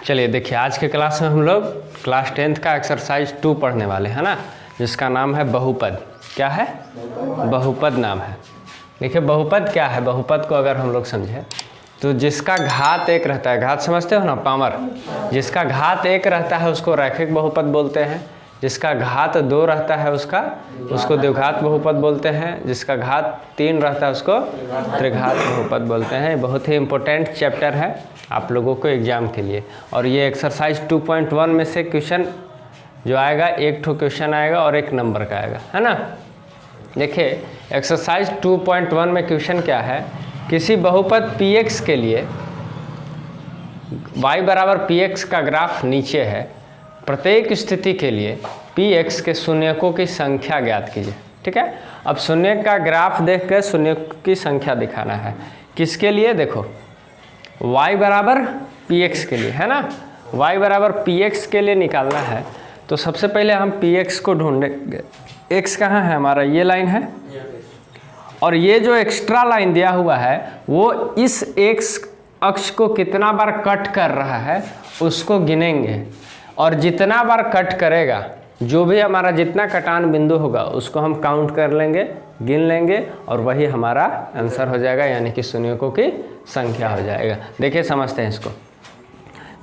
चलिए देखिए, आज के क्लास में हम लोग क्लास 10th का एक्सरसाइज 2 पढ़ने वाले हैं ना, जिसका नाम है बहुपद। क्या है? बहुपद नाम है। देखिए बहुपद क्या है, बहुपद को अगर हम लोग समझें तो जिसका घात एक रहता है, घात समझते हो ना, पावर, जिसका घात एक रहता है उसको रैखिक बहुपद बोलते हैं, जिसका घात 2 रहता है उसको द्विघात बहुपद बोलते हैं, जिसका घात 3 रहता है उसको त्रिघात बहुपद बोलते हैं। बहुत ही इम्पोर्टेंट चैप्टर है आप लोगों को एग्जाम के लिए। और ये एक्सरसाइज 2.1 में से क्वेश्चन जो आएगा, एक ठो क्वेश्चन आएगा और एक नंबर का आएगा, है ना। देखिए एक्सरसाइज 2.1 में क्वेश्चन क्या है, किसी बहुपद px के लिए y बराबर px का ग्राफ नीचे है, प्रत्येक स्थिति के लिए px के शून्यकों की संख्या ज्ञात कीजिए। ठीक है, अब शून्य का ग्राफ देख कर शून्य की संख्या दिखाना है। किसके लिए? देखो y बराबर px के लिए, है ना, y बराबर px के लिए निकालना है। तो सबसे पहले हम px को ढूंढेंगे। x कहाँ है हमारा? ये लाइन है, और ये जो एक्स्ट्रा लाइन दिया हुआ है वो इस x अक्ष को कितना बार कट कर रहा है उसको गिनेंगे, और जितना बार कट करेगा, जो भी हमारा जितना कटान बिंदु होगा उसको हम काउंट कर लेंगे, गिन लेंगे, और वही हमारा आंसर हो जाएगा, यानी कि शून्यकों की संख्या हो जाएगा। देखिए समझते हैं इसको।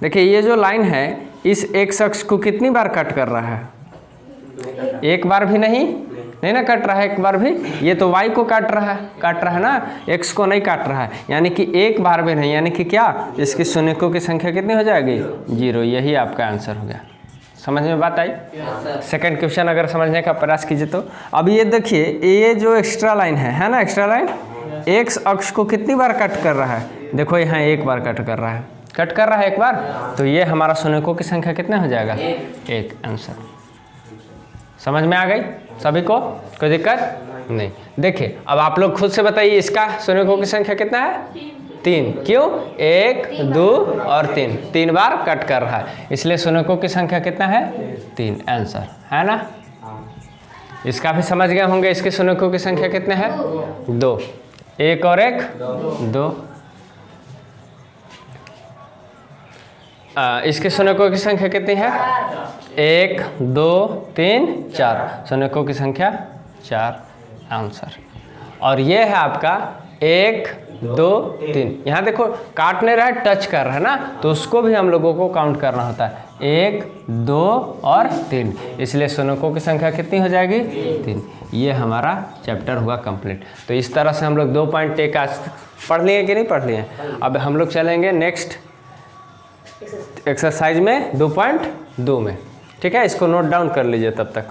देखिए ये जो लाइन है इस x अक्ष को कितनी बार कट कर रहा है? एक बार भी नहीं ना कट रहा है, एक बार भी। ये तो y को काट रहा है ना, x को नहीं काट रहा है, यानी कि एक बार भी नहीं, यानी कि क्या, इसकी शून्यकों की संख्या कितनी हो जाएगी? 0। यही आपका आंसर हो गया। समझ में बात आई? सेकंड क्वेश्चन अगर समझने का प्रयास कीजिए तो अब ये देखिए, ये जो एक्स्ट्रा लाइन है ना, एक्स्ट्रा लाइन x अक्ष को कितनी बार कट कर रहा है? देखो यहाँ एक बार कट कर रहा है एक बार, तो ये हमारा शून्यकों की संख्या कितना हो जाएगा? 1। आंसर समझ में आ गई सभी को? कोई दिक्कत नहीं। देखिए अब आप लोग खुद से बताइए, इसका शून्यकों की संख्या कितना है? 3। क्यों? 1, 2 और 3, 3 बार कट कर रहा है, इसलिए शून्यकों की संख्या कितना है? 3। आंसर है ना। इसका भी समझ गए होंगे, इसके शून्यकों की संख्या कितने हैं? 2। 1 और 1 2। इसके शून्यकों की संख्या कितनी है? 1, 2, 3, 4। शून्यकों की संख्या 4। आंसर। और ये है आपका 1, 2, 3। यहाँ देखो काट नहीं रहा है, टच कर रहा है ना, तो उसको भी हम लोगों को काउंट करना होता है। 1, 2 और 3, इसलिए शून्यकों की संख्या कितनी हो जाएगी? 3। ये हमारा चैप्टर हुआ कंप्लीट। तो इस तरह से हम लोग 2.1 आज पढ़ लिए कि नहीं पढ़ लिए? अब हम लोग चलेंगे नेक्स्ट एक्सरसाइज में 2.2 में। ठीक है, इसको नोट डाउन कर लीजिए तब तक।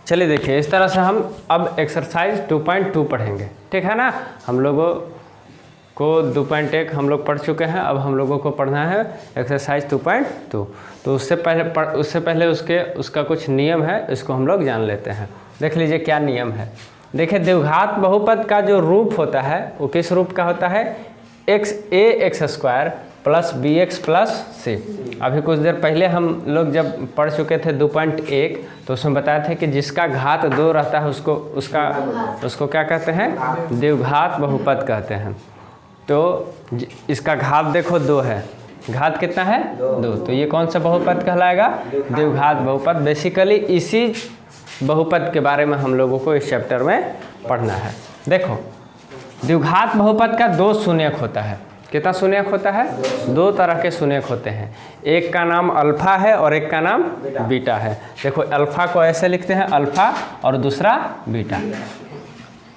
चलिए देखिए, इस तरह से हम अब एक्सरसाइज 2.2 पढ़ेंगे। ठीक है ना, हम लोगों को 2.1 हम लोग पढ़ चुके हैं, अब हम लोगों को पढ़ना है एक्सरसाइज 2.2। तो उससे पहले उसका कुछ नियम है, इसको हम लोग जान लेते हैं। देख लीजिए क्या नियम है। देखिए द्विघात बहुपद का जो रूप होता है वो किस रूप का होता है? ax² plus bx plus c। अभी कुछ देर पहले हम लोग जब पढ़ चुके थे 2.1, तो उसमें बताया थे कि जिसका घात 2 रहता है उसको क्या कहते हैं? द्विघात बहुपद कहते हैं। तो इसका घात देखो 2 है, घात कितना है? 2। तो ये कौन सा बहुपद कहलाएगा? द्विघात बहुपद। बेसिकली इसी बहुपद के बारे में हम लोगों को इस चैप्टर में पढ़ना है। देखो द्विघात बहुपद का 2 शून्यक होता है। कितना शून्यक होता है? 2 तरह के शून्यक होते हैं। एक का नाम अल्फा है और एक का नाम बीटा है। देखो अल्फा को ऐसे लिखते हैं, अल्फा, और दूसरा बीटा।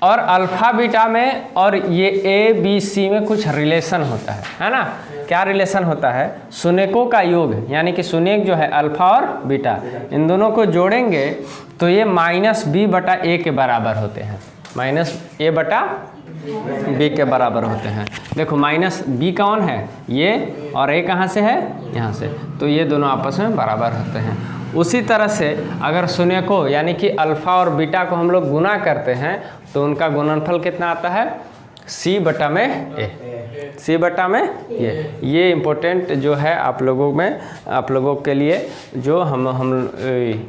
और अल्फा बीटा में और ये ए बी सी में कुछ रिलेशन होता है ना। क्या रिलेशन होता है? शून्यकों का योग, यानी कि शून्यक जो है अल्फा और बीटा, इन दोनों को जोड़ेंगे तो ये -b/a के बराबर होते हैं। -a/b के बराबर होते हैं। देखो -b कौन है? ये, और a कहाँ से है? यहाँ से। तो ये दोनों आपस में बराबर होते हैं। उसी तरह से अगर शून्यकों यानी कि अल्फा और बीटा को हम लोग गुना करते हैं तो उनका गुणनफल कितना आता है? सी बटा में ए, सी बटा में ये इम्पोर्टेंट जो है आप लोगों के लिए जो हम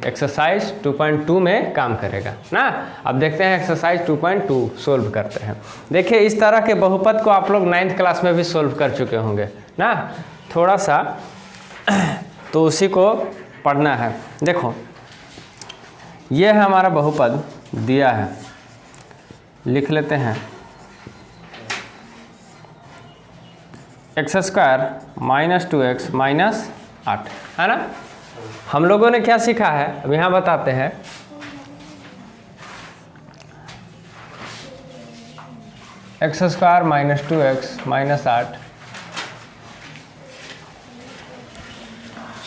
एक्सरसाइज 2.2 में काम करेगा ना। अब देखते हैं एक्सरसाइज 2.2 सोल्व करते हैं। देखिए इस तरह के बहुपद को आप लोग 9th क्लास में भी सोल्व कर चुके होंगे ना, थोड़ा सा तो उसी को पढ़ना है। देखो ये है हमारा बहुपद दिया है, लिख लेते हैं x² - 2x - 8 है ना। हम लोगों ने क्या सीखा है अब यहाँ बताते हैं। x² - 2x - 8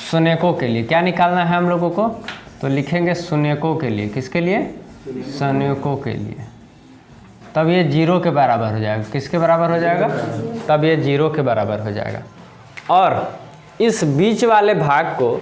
शून्यकों के लिए क्या निकालना है हम लोगों को, तो लिखेंगे शून्यकों के लिए। किसके लिए? शून्यकों के लिए। तब ये 0 के बराबर हो जाएगा। किसके बराबर हो जाएगा? तब ये 0 के बराबर हो जाएगा। और इस बीच वाले भाग को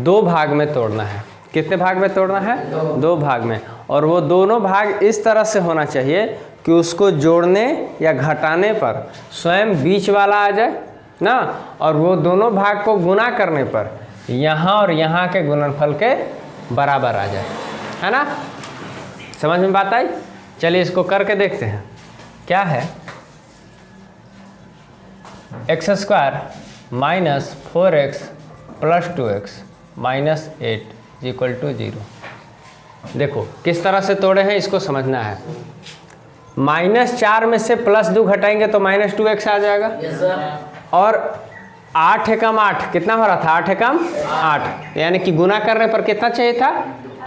2 भाग में तोड़ना है। कितने भाग में तोड़ना है? 2 भाग में। और वो दोनों भाग इस तरह से होना चाहिए कि उसको जोड़ने या घटाने पर स्वयं बीच वाला आ जाए ना, और वो दोनों भाग को गुना करने पर यहाँ और यहाँ के गुणनफल के बराबर आ जाए, है ना। समझ में बात आई? चलिए इसको करके देखते हैं। क्या है? x² - 4x + 2x - 8 = 0। देखो किस तरह से तोड़े हैं, इसको समझना है। -4 में से +2 घटाएंगे तो -2x आ जाएगा। और 8 एकम 8 कितना हो रहा था? 8 एकम 8, यानी कि गुना करने पर कितना चाहिए था?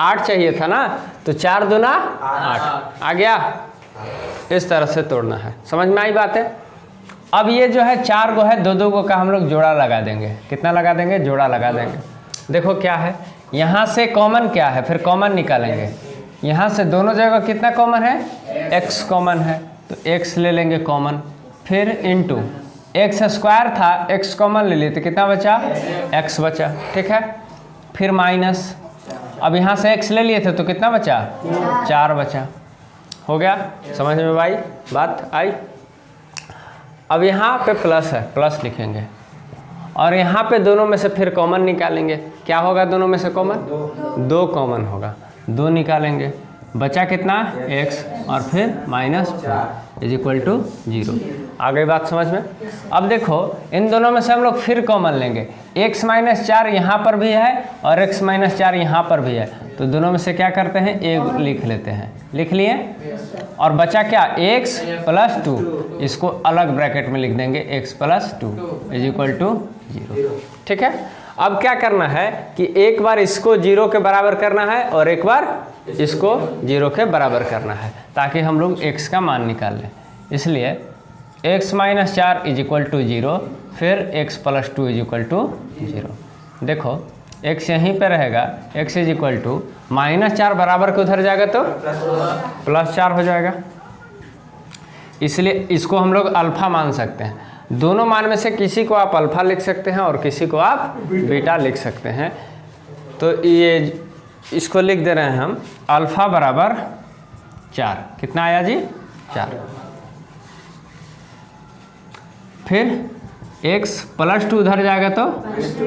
8 चाहिए था ना, तो 4 दूना 8 आ गया। इस तरह से तोड़ना है। समझ में आई बात है? अब ये जो है 4 गो है, 2-2 गो का हम लोग जोड़ा लगा देंगे। कितना लगा देंगे? जोड़ा लगा देंगे। देखो क्या है, यहाँ से कॉमन क्या है, फिर कॉमन निकालेंगे। यहाँ से दोनों जगह कितना कॉमन है? x कॉमन है, तो x ले लेंगे कॉमन। फिर इंटू x² था, x कॉमन ले लिए तो कितना बचा? x बचा, ठीक है। फिर माइनस, अब यहाँ से x ले लिए थे तो कितना बचा? 4 बचा। हो गया? समझ में भाई बात आई? अब यहाँ पे प्लस है, प्लस लिखेंगे। और यहाँ पे दोनों में से फिर कॉमन निकालेंगे। क्या होगा दोनों में से कॉमन? 2 कॉमन होगा, 2 निकालेंगे। बचा कितना? x और फिर -4 = 0। आ गई बात समझ में? अब देखो इन दोनों में से हम लोग फिर कॉमन लेंगे। x - 4 यहाँ पर भी है और x - 4 यहाँ पर भी है, तो दोनों में से क्या करते हैं? एक लिख लेते हैं। लिख लिए। और बचा क्या? x + 2, इसको अलग ब्रैकेट में लिख देंगे, x + 2 = 0। ठीक है। अब क्या करना है कि एक बार इसको 0 के बराबर करना है और एक बार इसको 0 के बराबर करना है, ताकि हम लोग x का मान निकाल लें। इसलिए x - 4 = 0, फिर x + 2 = 0। देखो x यहीं पे रहेगा, x = -4 बराबर के उधर जाएगा तो +4 हो जाएगा। इसलिए इसको हम लोग अल्फ़ा मान सकते हैं। दोनों मान में से किसी को आप अल्फ़ा लिख सकते हैं और किसी को आप बीटा लिख सकते हैं। तो ये इसको लिख दे रहे हैं हम अल्फ़ा बराबर 4। कितना आया जी? 4। फिर x + 2 उधर जाएगा तो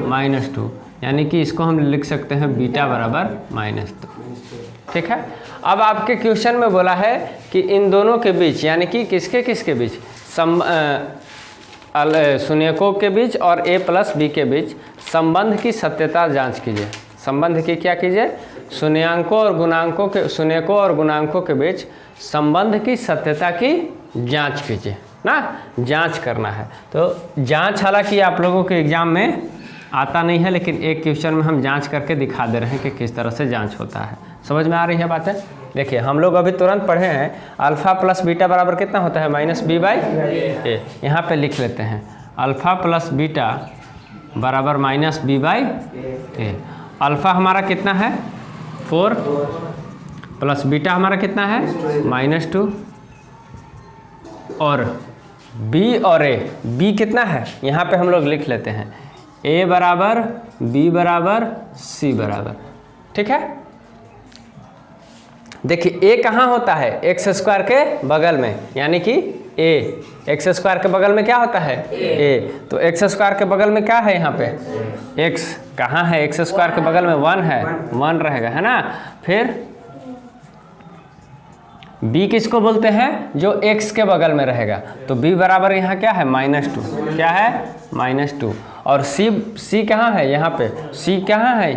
-2, यानी कि इसको हम लिख सकते हैं बीटा बराबर -2। ठीक है। अब आपके क्वेश्चन में बोला है कि इन दोनों के बीच, यानी कि किसके किसके बीच, शून्यकों के बीच और a + b के बीच संबंध की सत्यता जांच कीजिए। संबंध की क्या कीजिए? शून्यकों और गुणांकों के बीच संबंध की सत्यता की जांच कीजिए ना, जांच करना है। तो जांच हालांकि आप लोगों के एग्जाम में आता नहीं है, लेकिन एक क्वेश्चन में हम जांच करके दिखा दे रहे हैं कि किस तरह से जांच होता है। समझ में आ रही है बातें? देखिए हम लोग अभी तुरंत पढ़े हैं अल्फ़ा + बीटा बराबर कितना होता है? -b/a। यहाँ पे लिख लेते हैं अल्फ़ा + बीटा बराबर -b/a। अल्फ़ा हमारा कितना है? 4 प्लस बीटा हमारा कितना है? -2। और b और a, b कितना है? यहाँ पे हम लोग लिख लेते हैं a बराबर b बराबर c बराबर। ठीक है। देखिए ए कहाँ होता है, एक्स स्क्वायर के बगल में, यानी कि ए, एक्स स्क्वायर के बगल में क्या होता है ए, तो एक्स स्क्वायर के बगल में क्या है यहाँ पे एक्स, कहाँ है एक्स स्क्वायर के बगल में 1 है, 1 रहेगा है ना। फिर b किसको बोलते हैं, जो x के बगल में रहेगा, तो b बराबर यहाँ क्या है -2, क्या है -2, और c कहाँ है यहाँ पे, c कहाँ है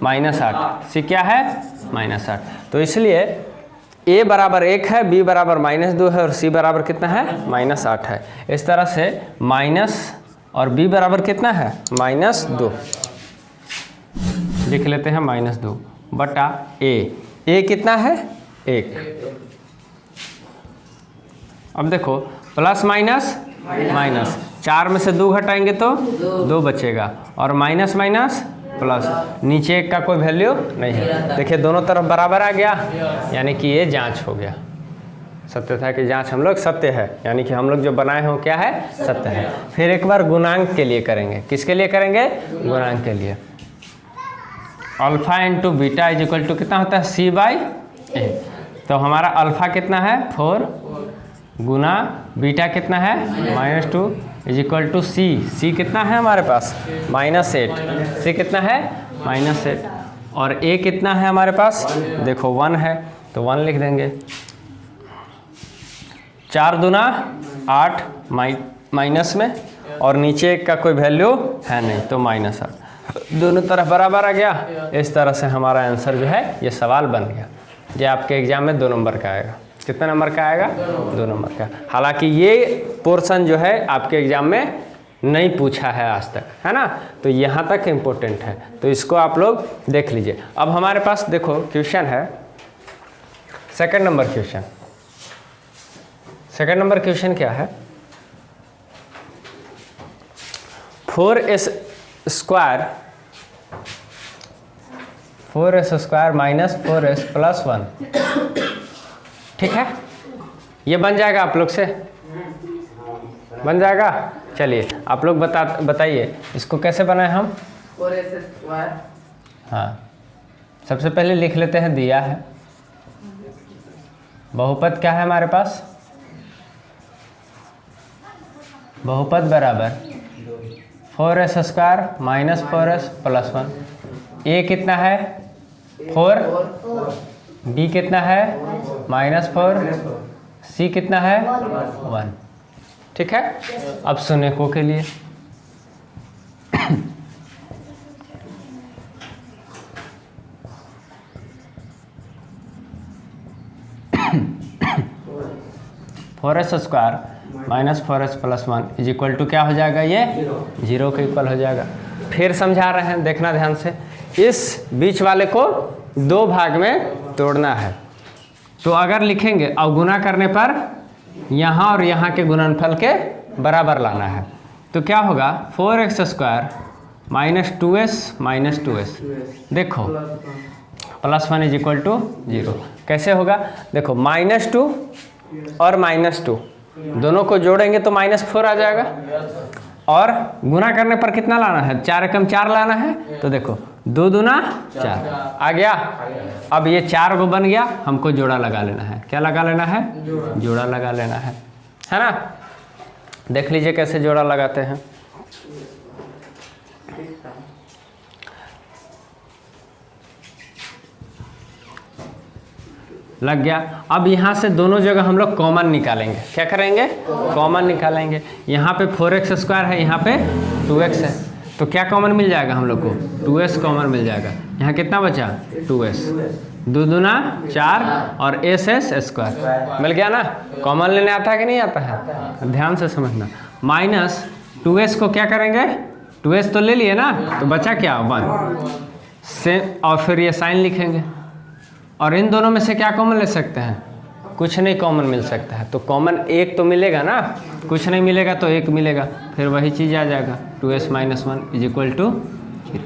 -8, c क्या है -8, तो इसलिए a बराबर 1 है, b बराबर -2 है और c बराबर कितना है -8 है। इस तरह से माइनस और b बराबर कितना है -2, लिख लेते हैं -2 बटा a कितना है 1। अब देखो प्लस माइनस माइनस, 4 में से 2 घटाएंगे तो 2 बचेगा, और माइनस माइनस प्लस, नीचे 1 का कोई वैल्यू नहीं है। देखिए दोनों तरफ बराबर आ गया, यानी कि ये जांच हो गया, सत्यता की जांच हम लोग सत्य है, यानी कि हम लोग जो बनाए हो क्या है सत्य है। फिर एक बार गुणांक के लिए करेंगे, किसके लिए करेंगे, गुणांक के लिए। Alpha into beta is equal to कितना होता है c/a, तो हमारा अल्फा कितना है 4 गुना बीटा कितना है -2 इज इक्वल टू c कितना है हमारे पास -8, c कितना है -8, और a कितना है हमारे पास, देखो 1 है तो 1 लिख देंगे, 4 दूना 8 माइनस में, और नीचे 1 का कोई वैल्यू है नहीं तो -8, दोनों तरफ बराबर आ गया। इस तरह से हमारा आंसर जो है ये सवाल बन गया। ये आपके एग्जाम में 2 नंबर का आएगा, कितने नंबर का आएगा 2 नंबर का। हालांकि ये पोर्शन जो है आपके एग्जाम में नहीं पूछा है आज तक, है ना, तो यहाँ तक इम्पोर्टेंट है, तो इसको आप लोग देख लीजिए। अब हमारे पास देखो क्वेश्चन है second number question. Second number question क्या है, 4s square minus 4s plus 1, ठीक है, ये बन जाएगा आप लोग से, बन जाएगा। चलिए आप लोग बताइए इसको कैसे बनाए हम। 4s स्क्वायर, हाँ सबसे पहले लिख लेते हैं, दिया है बहुपद क्या है हमारे पास, बहुपद बराबर 4s square minus 4s plus 1, a कितना है 4, b कितना है -4, c कितना है 1, ठीक है। अब शून्यकों के लिए four S square minus 4s plus 1 is equal to क्या हो जाएगा, ये 0 के इक्वल हो जाएगा। फिर समझा रहे हैं, देखना ध्यान से, इस बीच वाले को 2 भाग में तोड़ना है, तो अगर लिखेंगे और गुना करने पर यहाँ और यहाँ के गुणनफल के बराबर लाना है, तो क्या होगा 4x स्क्वायर माइनस 2s, देखो प्लस 1 इज इक्वल टू 0, कैसे होगा, देखो -2 और -2 दोनों को जोड़ेंगे तो -4 आ जाएगा, और गुना करने पर कितना लाना है, 4 एकम 4 लाना है, तो देखो 2 दूना 4 आ गया। अब ये 4 को बन गया, हमको जोड़ा लगा लेना है, क्या लगा लेना है, जोड़ा लगा लेना है ना। देख लीजिए कैसे जोड़ा लगाते हैं। लग गया। अब यहाँ से दोनों जगह हम लोग कॉमन निकालेंगे, क्या करेंगे, कॉमन निकालेंगे। यहाँ पे 4x स्क्वायर है, यहाँ पे 2x है, तो क्या कॉमन मिल जाएगा हम लोग को, 2s कॉमन मिल जाएगा। यहाँ कितना बचा 2s, 2 दूना 4 और s स्क्वायर मिल गया ना। कॉमन लेने आता है कि नहीं आता है, ध्यान से समझना। माइनस 2s को क्या करेंगे, 2s तो ले लिए ना, तो बचा क्या 1 से, और फिर ये साइन लिखेंगे, और इन दोनों में से क्या कॉमन ले सकते हैं, कुछ नहीं कॉमन मिल सकता है, तो कॉमन 1 तो मिलेगा ना, कुछ नहीं मिलेगा तो 1 मिलेगा, फिर वही चीज़ आ जाएगा 2s minus 1 is equal to 0।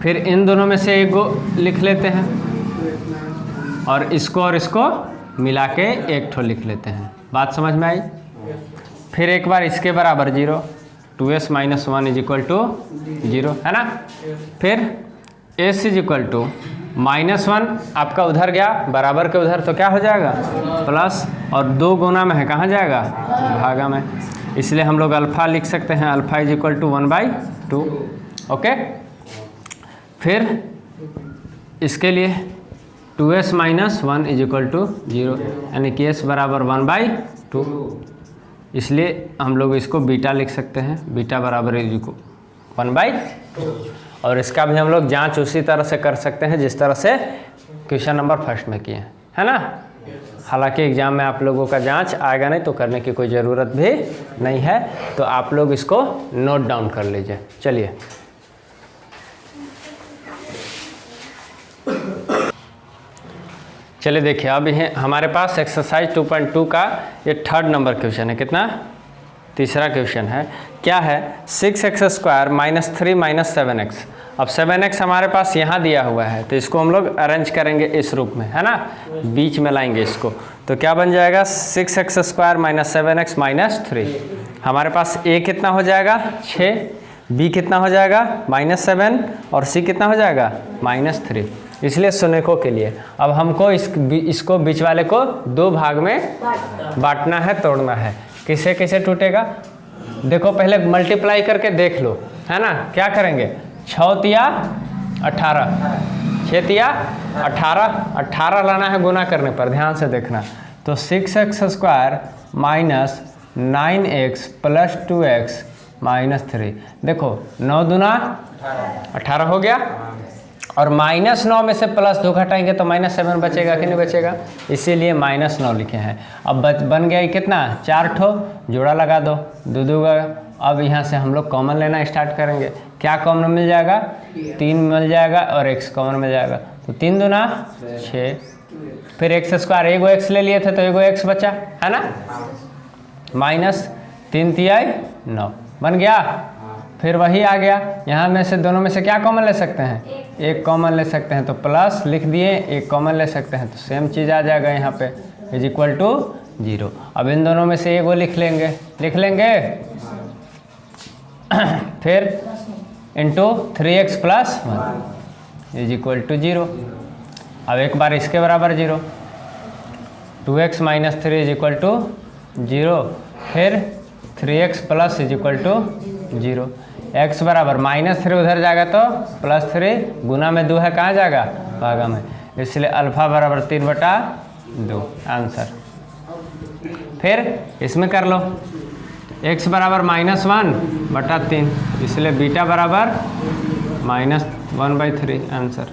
फिर इन दोनों में से एक को लिख लेते हैं, और इसको मिला के एक ठो लिख लेते हैं। बात समझ में आई। फिर एक बार इसके बराबर 0, 2s minus 1 is equal to 0, है ना। फिर एस इज इक्वल टू -1 आपका उधर गया बराबर के उधर, तो क्या हो जाएगा प्लस, और 2 गुना में है कहाँ जाएगा भागा में, इसलिए हम लोग अल्फ़ा लिख सकते हैं, alpha is equal to 1/2। Okay, फिर इसके लिए 2s - 1 इज इक्वल टू 0, यानी कि s बराबर 1/2, इसलिए हम लोग इसको बीटा लिख सकते हैं, बीटा बराबर 1/2। और इसका भी हम लोग जांच उसी तरह से कर सकते हैं जिस तरह से क्वेश्चन नंबर फर्स्ट में किए हैं, है ना। हालांकि एग्ज़ाम में आप लोगों का जांच आएगा नहीं तो करने की कोई ज़रूरत भी नहीं है, तो आप लोग इसको नोट डाउन कर लीजिए। चलिए देखिए, अब ये हमारे पास एक्सरसाइज 2.2 का ये 3rd नंबर क्वेश्चन है। कितना? तीसरा क्वेश्चन है। क्या है? 6x² - 3 - 7x। अब 7x हमारे पास यहाँ दिया हुआ है, तो इसको हम लोग अरेंज करेंगे इस रूप में, है ना, बीच में लाएंगे इसको, तो क्या बन जाएगा 6x² - 7x - 3। हमारे पास a कितना हो जाएगा 6, b कितना हो जाएगा -7 और c कितना हो जाएगा -3। इसलिए शून्यकों के लिए अब हमको इसको बीच वाले को 2 भाग में बांटना है, तोड़ना है। किसे कैसे टूटेगा? देखो पहले मल्टीप्लाई करके देख लो, है ना। क्या करेंगे? 6 तिया 18, 6 तिया 18, 18 लाना है गुना करने पर, ध्यान से देखना। तो 6x² - 9x + 2x - 3। देखो 9 दूना 18 हो गया, और -9 में से +2 घटाएंगे तो -7 बचेगा कि नहीं बचेगा, इसीलिए -9 लिखे हैं। अब बन गया कितना 4 ठो, जोड़ा लगा दो, 2 2 का। अब यहाँ से हम लोग कॉमन लेना स्टार्ट करेंगे। क्या कॉमन मिल जाएगा? 3 मिल जाएगा और x कॉमन मिल जाएगा, तो 3 दूना 6, फिर x², एगो x ले लिए थे तो एगो x बचा, है ना, -3 तिया 9 बन गया। फिर वही आ गया, यहाँ में से दोनों में से क्या कॉमन ले सकते हैं? एक कॉमन ले सकते हैं, तो प्लस लिख दिए, एक कॉमन ले सकते हैं तो सेम चीज़ आ जाएगा यहाँ पे, इज इक्वल टू 0। अब इन दोनों में से एगो लिख लेंगे फिर into 3x + 1 is equal to 0। अब एक बार इसके बराबर 0, 2x - 3 इज इक्वल टू 0, फिर 3x + is equal to 0। x बराबर -3 उधर जाएगा तो +3, गुना में 2 है कहाँ जाएगा भागा में, इसलिए अल्फ़ा बराबर 3/2 आंसर। फिर इसमें कर लो, x बराबर -1/3, इसलिए बीटा बराबर -1/3 आंसर।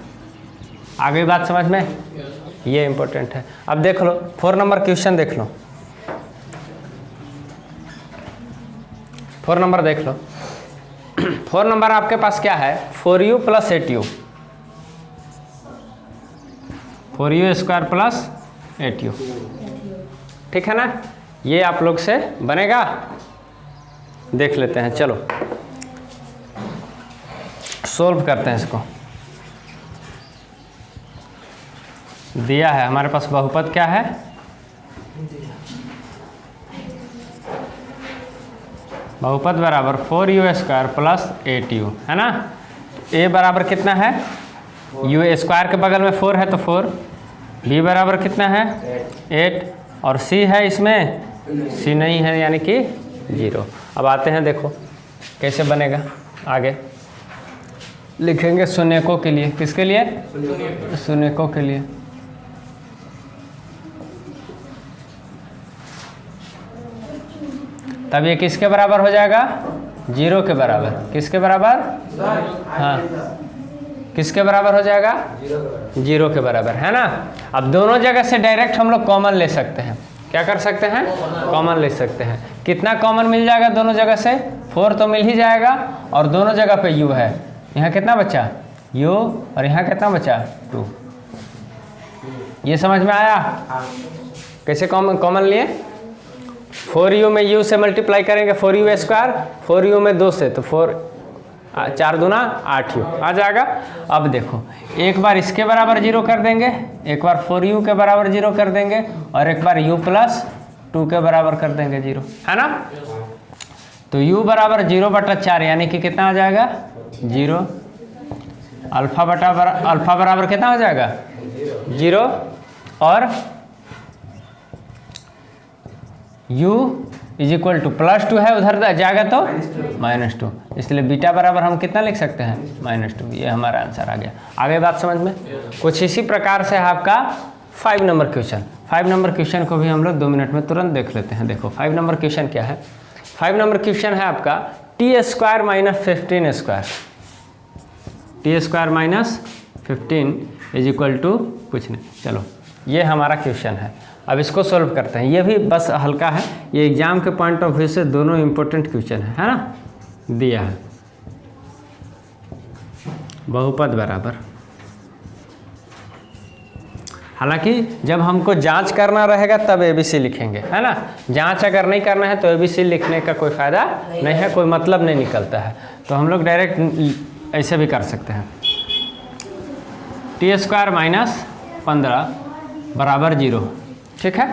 आ गई बात समझ में? ये इम्पोर्टेंट है। अब देख लो 4 नंबर क्वेश्चन देख लो, 4 नंबर देख लो। 4 नंबर आपके पास क्या है? 4u + 8u, 4u² + 8u, ठीक है ना। ये आप लोग से बनेगा, देख लेते हैं। चलो सोल्व करते हैं इसको। दिया है हमारे पास बहुपद क्या है? बहुपद बराबर 4u² + 8u, है ना। a बराबर कितना है? u² के बगल में 4 है तो 4, b बराबर कितना है 8, और c है इसमें, c नहीं है यानी कि 0। अब आते हैं, देखो कैसे बनेगा। आगे लिखेंगे शून्यकों के लिए। किसके लिए? शून्यकों के लिए। तब ये किसके बराबर हो जाएगा? 0 के बराबर। किसके बराबर? हाँ, किसके बराबर हो जाएगा? 0 के बराबर, है ना। अब दोनों जगह से डायरेक्ट हम लोग कॉमन ले सकते हैं। क्या कर सकते हैं? कॉमन ले सकते हैं। कितना कॉमन मिल जाएगा दोनों जगह से? 4 तो मिल ही जाएगा, और दोनों जगह पे u है। यहाँ कितना बचा? u, और यहाँ कितना बचा? 2। ये समझ में आया कैसे कॉमन लिए? 4u में u से मल्टीप्लाई करेंगे, 4u², 4u में 2 से, तो 4 दूना 8u आ जाएगा। अब देखो एक बार इसके बराबर 0 कर देंगे, एक बार 4u के बराबर 0 कर देंगे, और एक बार u + 2 के बराबर कर देंगे 0, है ना। तो u बराबर 0/4 यानी कि कितना आ जाएगा? 0। अल्फा अल्फा बराबर कितना हो जाएगा 0 और u इज इक्वल टू +2 है, उधर जाएगा तो -2, इसलिए बीटा बराबर हम कितना लिख सकते हैं -2। ये हमारा आंसर आ गया। आगे बात समझ में। कुछ इसी प्रकार से है आपका 5 नंबर क्वेश्चन। 5 नंबर क्वेश्चन को भी हम लोग 2 मिनट में तुरंत देख लेते हैं। देखो 5 नंबर क्वेश्चन क्या है। 5 नंबर क्वेश्चन है आपका t² - 15² t² - 15 is equal to कुछ नहीं। चलो ये हमारा क्वेश्चन है। अब इसको सोल्व करते हैं। ये भी बस हल्का है, ये एग्जाम के पॉइंट ऑफ व्यू से दोनों इम्पोर्टेंट क्वेश्चन है ना। दिया है बहुपद बराबर, हालांकि जब हमको जांच करना रहेगा तब ABC लिखेंगे, है ना। जांच अगर नहीं करना है तो ABC लिखने का कोई फ़ायदा नहीं है, कोई मतलब नहीं निकलता है। तो हम लोग डायरेक्ट ऐसे भी कर सकते हैं। t² - 15 बराबर 0, ठीक है।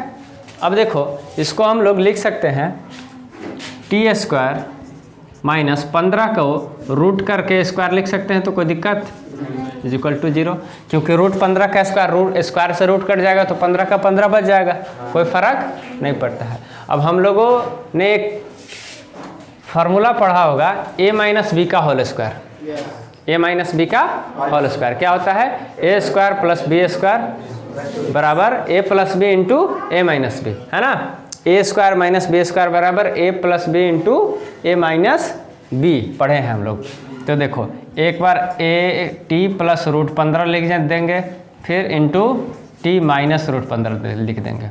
अब देखो इसको हम लोग लिख सकते हैं t² - 15 को रूट करके स्क्वायर लिख सकते हैं, तो कोई दिक्कत इज इक्वल टू 0, क्योंकि √15 का स्क्वायर से रूट कट जाएगा तो 15 का 15 बच जाएगा, कोई फ़र्क नहीं पड़ता है। अब हम लोगों ने एक फार्मूला पढ़ा होगा a - b का होल स्क्वायर, a - b का होल स्क्वायर क्या होता है, a² + b² बराबर a + b into a - b, है ना। a² - b² बराबर a + b into a - b पढ़े हैं हम लोग। तो देखो एक बार t + √15 लिख देंगे, फिर इंटू t - √15 लिख देंगे।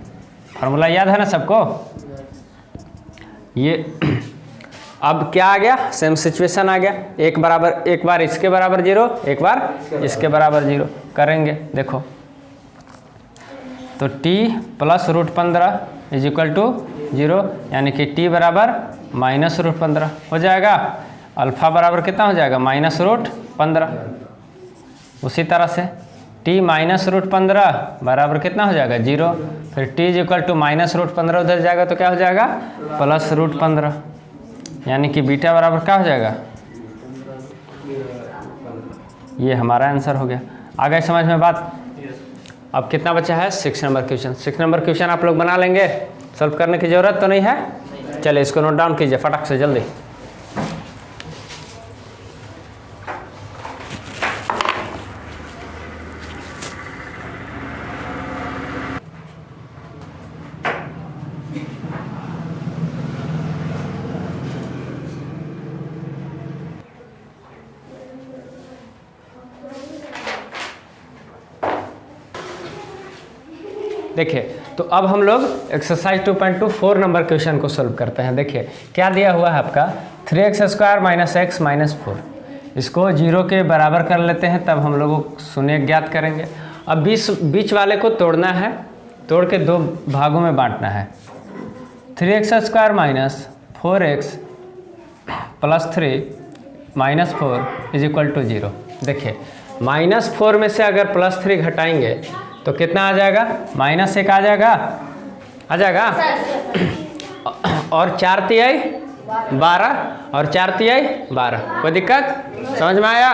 फार्मूला याद है ना सबको। ये अब क्या आ गया, सेम सिचुएशन आ गया। एक बार इसके बराबर 0, एक बार इसके बराबर 0 करेंगे। देखो तो t + √15 इज इक्वल टू 0, यानी कि t बराबर -√15 हो जाएगा। अल्फ़ा बराबर कितना हो जाएगा -√15। उसी तरह से t - √15 बराबर कितना हो जाएगा 0, फिर t इज इक्वल टू -√15 उधर जाएगा तो क्या हो जाएगा +√15, यानी कि बीटा बराबर क्या हो जाएगा। ये हमारा आंसर हो गया। आ गए समझ में बात। अब कितना बचा है 6 नंबर क्वेश्चन। 6 नंबर क्वेश्चन आप लोग बना लेंगे, सॉल्व करने की ज़रूरत तो नहीं है। चलिए इसको नोट डाउन कीजिए फटाक से जल्दी। देखिए तो अब हम लोग एक्सरसाइज 2.2 4 नंबर क्वेश्चन को सॉल्व करते हैं। देखिए क्या दिया हुआ है आपका 3x² - x - 4। इसको 0 के बराबर कर लेते हैं, तब हम लोग शून्य ज्ञात करेंगे। अब बीच वाले को तोड़ना है, तोड़ के 2 भागों में बांटना है। 3x² - 4x + 3 - 4 is equal to 0। देखिए -4 में से अगर +3 घटाएंगे तो कितना आ जाएगा, -1 आ जाएगा, और 4 तिहाई 12 और 4 तिहाई 12। कोई दिक्कत, समझ में आया।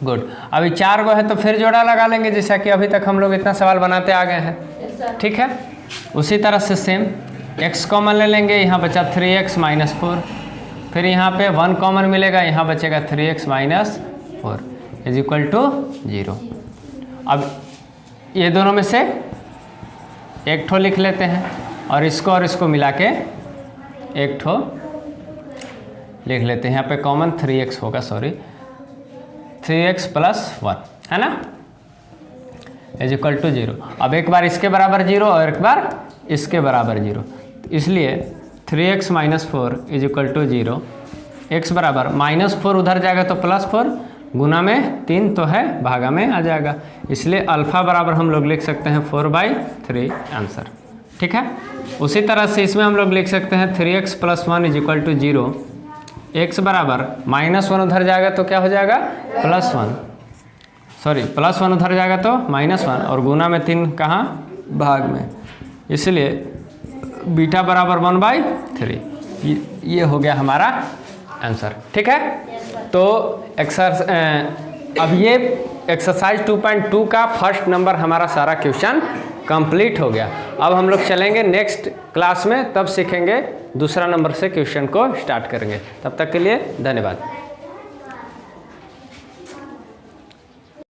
गुड। अभी 4 गो है तो फिर जोड़ा लगा लेंगे, जैसा कि अभी तक हम लोग इतना सवाल बनाते आ गए हैं, ठीक है। उसी तरह से सेम x कॉमन ले लेंगे, यहाँ बचा 3x - 4, फिर यहाँ पे 1 कॉमन मिलेगा, यहाँ बचेगा 3x - 4 इज इक्वल टू 0। अब ये दोनों में से एक ठो लिख लेते हैं और इसको मिला के एक ठो लिख लेते हैं। यहाँ पे कॉमन 3x होगा, सॉरी 3x + 1, है ना, इज इक्वल टू 0। अब एक बार इसके बराबर 0 और एक बार इसके बराबर 0, इसलिए 3x - 4 is equal to 0। x बराबर -4 उधर जाएगा तो +4, गुना में 3 तो है, भागा में आ जाएगा, इसलिए अल्फ़ा बराबर हम लोग लिख सकते हैं 4/3 आंसर, ठीक है। उसी तरह से इसमें हम लोग लिख सकते हैं 3x + 1 is equal to 0। x बराबर -1 उधर जाएगा तो क्या हो जाएगा +1, सॉरी +1 उधर जाएगा तो -1, और गुना में 3 कहाँ, भाग में, इसलिए बीटा बराबर 1/3। ये हो गया हमारा आंसर, ठीक है। तो अब ये एक्सरसाइज 2.2 का फर्स्ट नंबर हमारा सारा क्वेश्चन कंप्लीट हो गया। अब हम लोग चलेंगे नेक्स्ट क्लास में, तब सीखेंगे दूसरा नंबर से क्वेश्चन को स्टार्ट करेंगे। तब तक के लिए धन्यवाद।